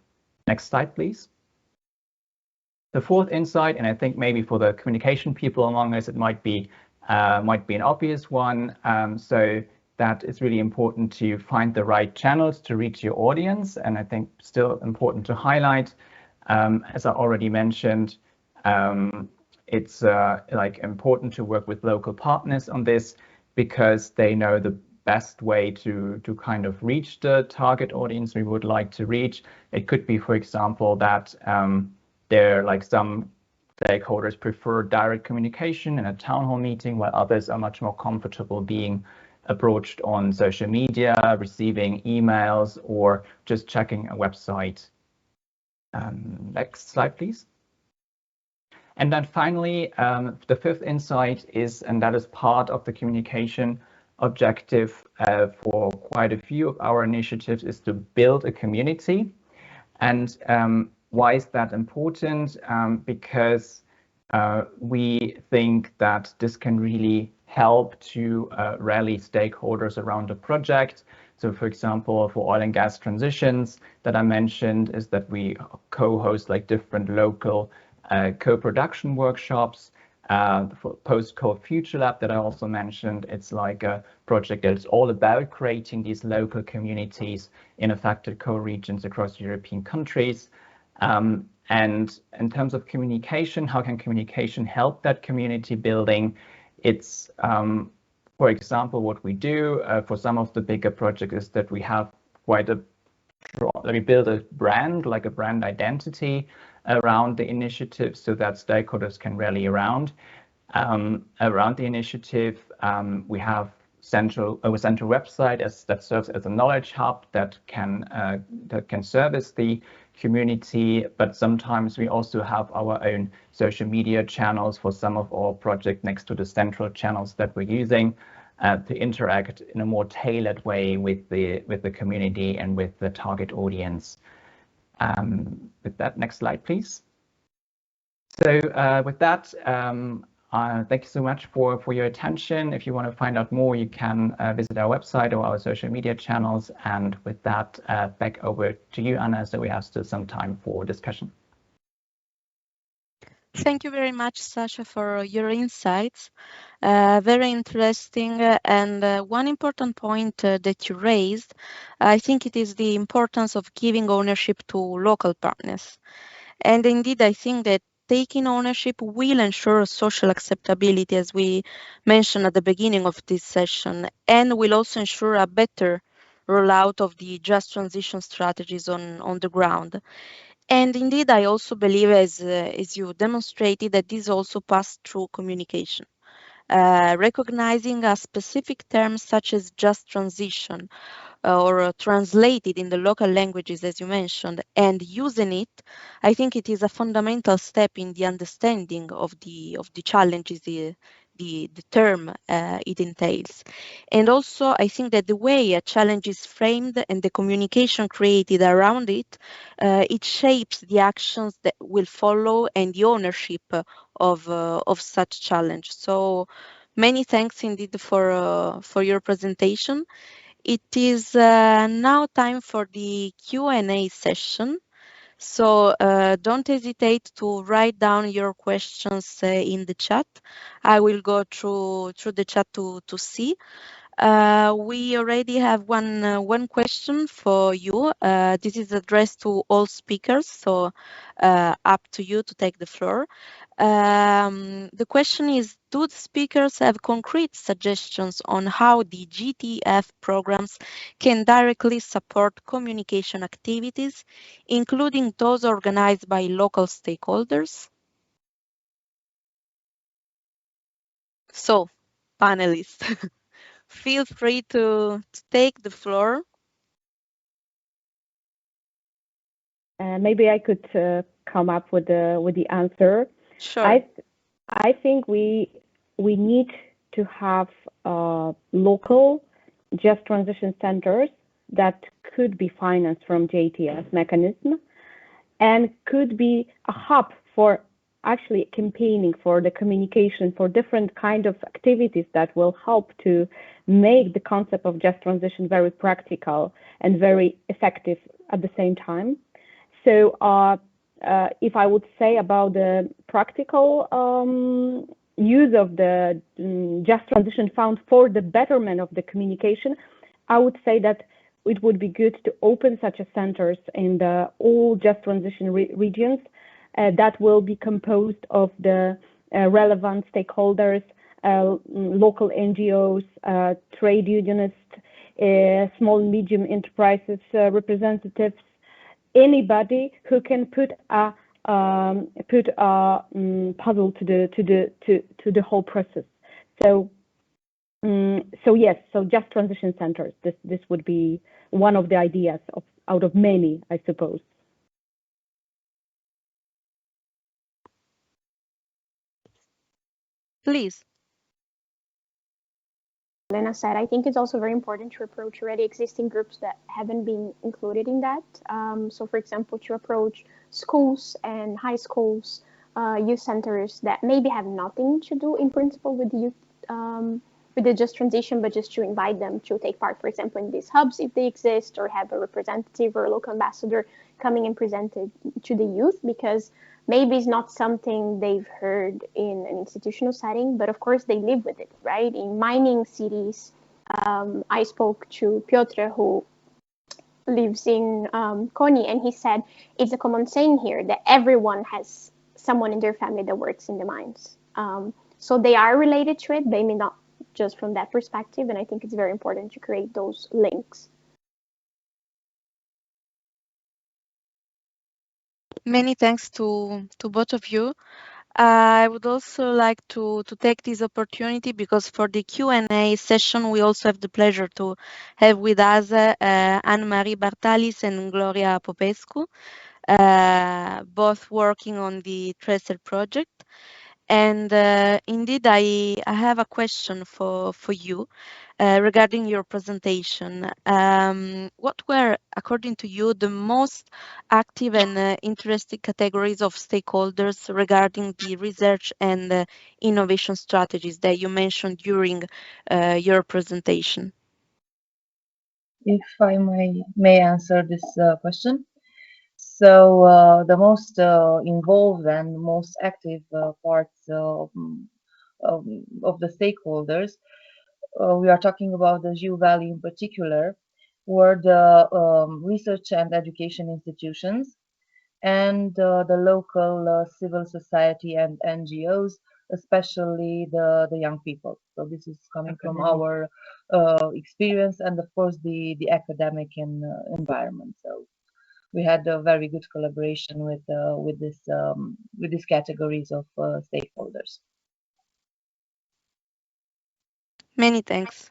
Next slide, please. The fourth insight, and I think maybe for the communication people among us, it might be an obvious one. So that it's really important to find the right channels to reach your audience, and I think still important to highlight. As I already mentioned, it's like important to work with local partners on this because they know the best way to kind of reach the target audience we would like to reach. It could be, for example, that there like some stakeholders prefer direct communication in a town hall meeting, while others are much more comfortable being approached on social media, receiving emails, or just checking a website. Next slide, please. And then finally, the fifth insight is, and that is part of the communication objective for quite a few of our initiatives, is to build a community. And why is that important? Because we think that this can really help to rally stakeholders around a project. So for example, for oil and gas transitions that I mentioned, is that we co-host like different local co-production workshops. For Post-Coal Future Lab that I also mentioned, it's like a project that's all about creating these local communities in affected co-regions across European countries. And in terms of communication, how can communication help that community building? It's, for example, what we do for some of the bigger projects is that we have we build a brand, like a brand identity around the initiative so that stakeholders can rally around the initiative. We have a central website that serves as a knowledge hub that can service the community, but sometimes we also have our own social media channels for some of our projects next to the central channels that we're using to interact in a more tailored way with the community and with the target audience. With that, next slide, please. So with that, thank you so much for your attention. If you want to find out more, you can visit our website or our social media channels. And with that, back over to you, Anna, so we have still some time for discussion. Thank you very much, Sasha, for your insights. Very interesting. And one important point that you raised, I think it is the importance of giving ownership to local partners. And indeed, I think that taking ownership will ensure social acceptability, as we mentioned at the beginning of this session, and will also ensure a better rollout of the just transition strategies on the ground. And indeed, I also believe, as you demonstrated, that this also passed through communication. Recognizing a specific term such as just transition or translated in the local languages, as you mentioned, and using it, I think it is a fundamental step in the understanding of the challenges the term it entails. And also, I think that the way a challenge is framed and the communication created around it, it shapes the actions that will follow and the ownership of such challenge. So many thanks indeed for your presentation. It is now time for the Q&A session. So don't hesitate to write down your questions in the chat. I will go through the chat to see. We already have one question for you. This is addressed to all speakers, so up to you to take the floor. The question is, do the speakers have concrete suggestions on how the GTF programs can directly support communication activities, including those organized by local stakeholders? So, panelists, feel free to take the floor. Maybe I could come up with the answer. Sure. I think we need to have local just transition centers that could be financed from JTF mechanism. and could be a hub for actually campaigning, for the communication, for different kind of activities that will help to make the concept of just transition very practical and very effective at the same time. So if I would say about the practical use of the Just Transition Fund for the betterment of the communication, I would say that it would be good to open such a centers in the all Just Transition regions that will be composed of the relevant stakeholders, local NGOs, trade unionists, small and medium enterprises representatives, anybody who can put a puzzle to the whole process. So yes, so Just Transition Centers. This would be one of the ideas out of many, I suppose. Please. Lena said, I think it's also very important to approach already existing groups that haven't been included in that. So, for example, to approach schools and high schools, youth centers that maybe have nothing to do in principle with the youth, with the Just Transition, but just to invite them to take part, for example, in these hubs if they exist, or have a representative or a local ambassador coming and presented to the youth, because maybe it's not something they've heard in an institutional setting, but of course they live with it, right? In mining cities, I spoke to Piotr, who lives in Koni, and he said it's a common saying here that everyone has someone in their family that works in the mines. So they are related to it, but maybe not just from that perspective, and I think it's very important to create those links. Many thanks to both of you. I would also like to take this opportunity, because for the Q&A session we also have the pleasure to have with us Anne-Marie Bartalis and Gloria Popescu, both working on the Tracer project. And indeed, I have a question for you regarding your presentation. What were, according to you, the most active and interesting categories of stakeholders regarding the research and innovation strategies that you mentioned during your presentation? If I may answer this question. So the most involved and most active parts of the stakeholders, we are talking about the Jiu Valley in particular, were the research and education institutions and the local civil society and NGOs, especially the young people. So this is coming from our experience, and of course the academic environment. So we had a very good collaboration with these categories of stakeholders. Many thanks.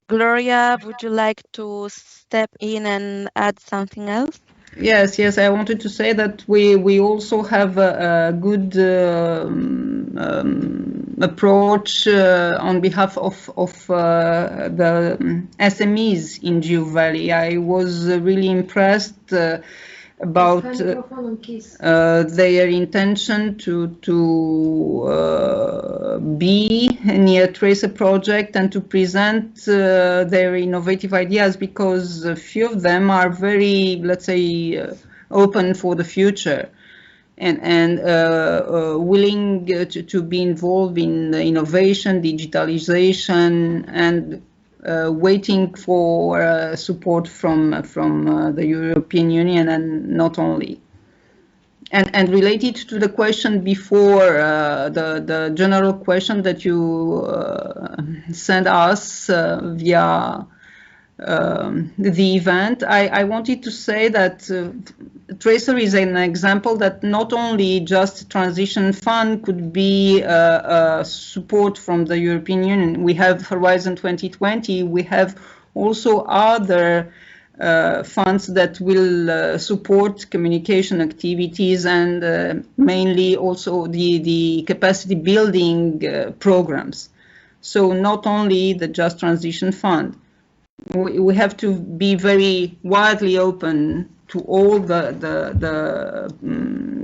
Gloria, would you like to step in and add something else? Yes, I wanted to say that we also have a good approach on behalf of the SMEs in Jiu Valley. I was really impressed about their intention to be near Tracer project and to present their innovative ideas, because a few of them are very, let's say, open for the future and willing to be involved in innovation, digitalization, and waiting for support from the European Union, and not only. And related to the question before, the general question that you sent us via the event, I wanted to say that Tracer is an example that not only Just Transition Fund could be support from the European Union. We have Horizon 2020. We have also other funds that will support communication activities, and mainly also the capacity building programs. So not only the Just Transition Fund. We have to be very widely open to all the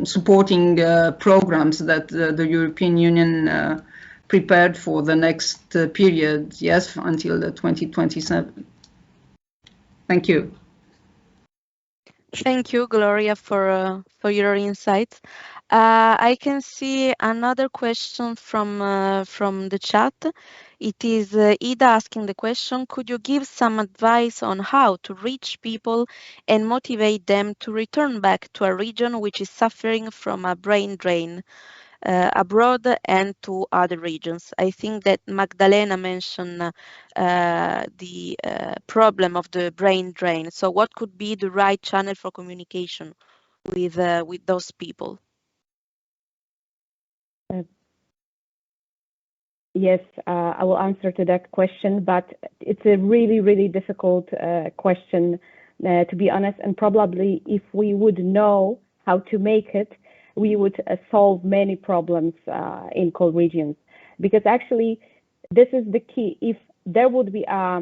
supporting programs that the European Union prepared for the next period, yes, until the 2027. Thank you. Thank you, Gloria, for your insights. I can see another question from the chat. It is Ida asking the question: could you give some advice on how to reach people and motivate them to return back to a region which is suffering from a brain drain abroad and to other regions? I think that Magdalena mentioned the problem of the brain drain. So what could be the right channel for communication with those people? Yes, I will answer to that question, but it's a really, really difficult question, to be honest. And probably if we would know how to make it, we would solve many problems in cold regions. Because actually, this is the key. If there would be a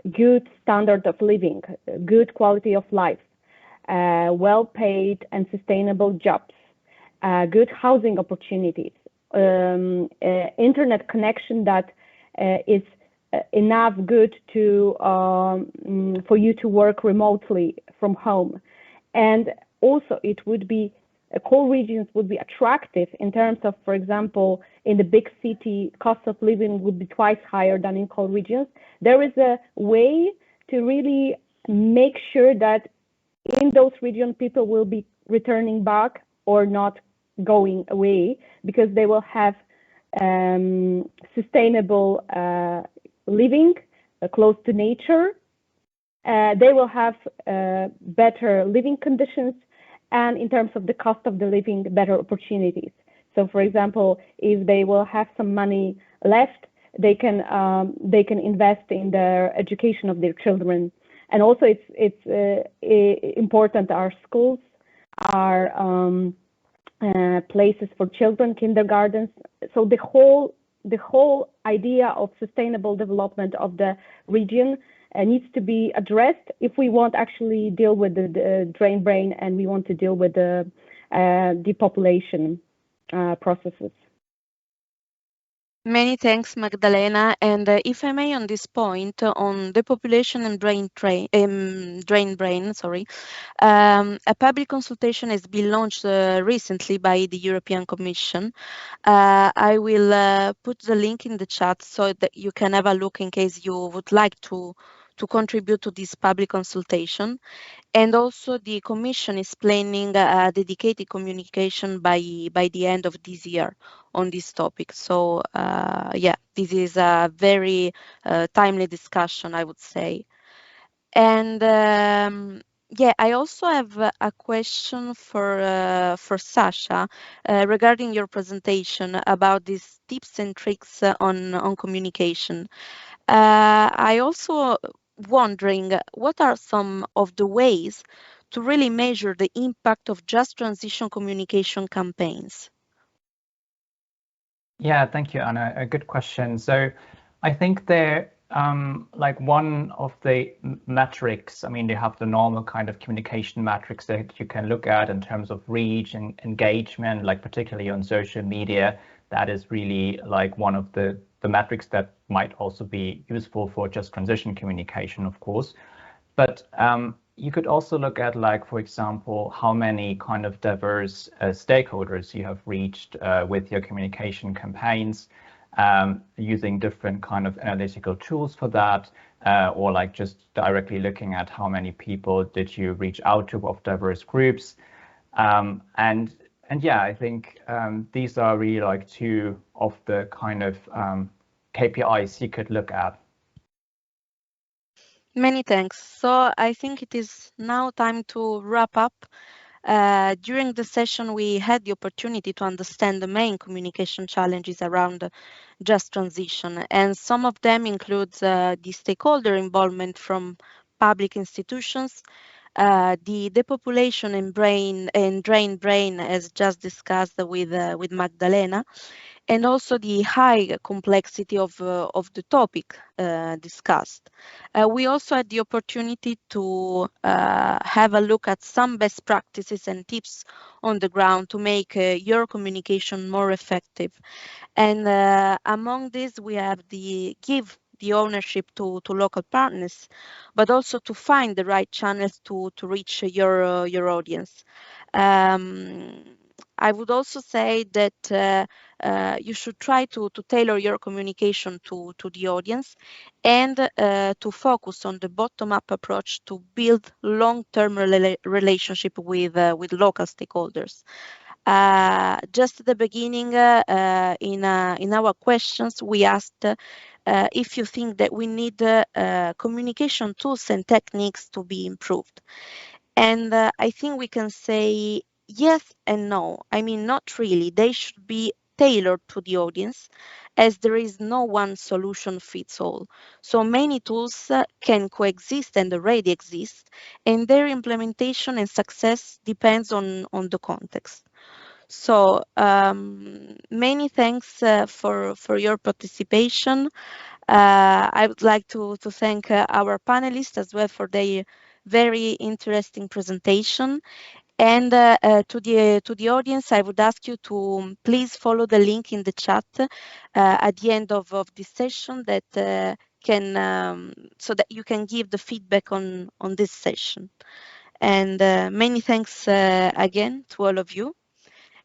good standard of living, good quality of life, well-paid and sustainable jobs, good housing opportunities, internet connection that is enough good to for you to work remotely from home, and also it would be coal regions would be attractive in terms of, for example, in the big city, cost of living would be twice higher than in coal regions. There is a way to really make sure that in those regions people will be returning back or not going away, because they will have sustainable living close to nature. They will have better living conditions, and in terms of the cost of the living, better opportunities. So, for example, if they will have some money left, they can invest in the education of their children. And also, it's important. Our schools are places for children, kindergartens. So the whole idea of sustainable development of the region needs to be addressed if we want actually deal with the drain brain, and we want to deal with the depopulation processes. Many thanks, Magdalena. And if I may, on this point, on the population and drain brain, sorry, a public consultation has been launched recently by the European Commission. I will put the link in the chat so that you can have a look in case you would like to contribute to this public consultation. And also the Commission is planning a dedicated communication by the end of this year on this topic. So yeah, this is a very timely discussion, I would say. And yeah, I also have a question for Sasha regarding your presentation about these tips and tricks on communication. I also wondering what are some of the ways to really measure the impact of just transition communication campaigns? Yeah, thank you, Anna. A good question. So I think there, like one of the metrics, I mean, they have the normal kind of communication metrics that you can look at in terms of reach and engagement, like particularly on social media. That is really like one of the metrics that might also be useful for just transition communication, of course. But you could also look at, like, for example, how many kind of diverse stakeholders you have reached with your communication campaigns, using different kind of analytical tools for that, or like just directly looking at how many people did you reach out to of diverse groups. And yeah, I think these are really like two of the kind of KPIs you could look at. Many thanks. So I think it is now time to wrap up. During the session, we had the opportunity to understand the main communication challenges around just transition, and some of them include the stakeholder involvement from public institutions, the depopulation and drain brain, as just discussed with Magdalena, and also the high complexity of the topic discussed. We also had the opportunity to have a look at some best practices and tips on the ground to make your communication more effective. And among these, we have give the ownership to local partners, but also to find the right channels to reach your audience. I would also say that you should try to tailor your communication to the audience and to focus on the bottom-up approach to build long-term relationship with local stakeholders. Just at the beginning, in our questions, we asked if you think that we need communication tools and techniques to be improved. And I think we can say yes and no. I mean, not really. They should be tailored to the audience, as there is no one solution fits all. So many tools can coexist and already exist, and their implementation and success depends on the context. So many thanks for your participation. I would like to thank our panelists as well for their very interesting presentation. And to the audience, I would ask you to please follow the link in the chat at the end of this session that can so that you can give the feedback on this session. And many thanks again to all of you,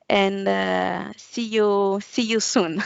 and see you soon.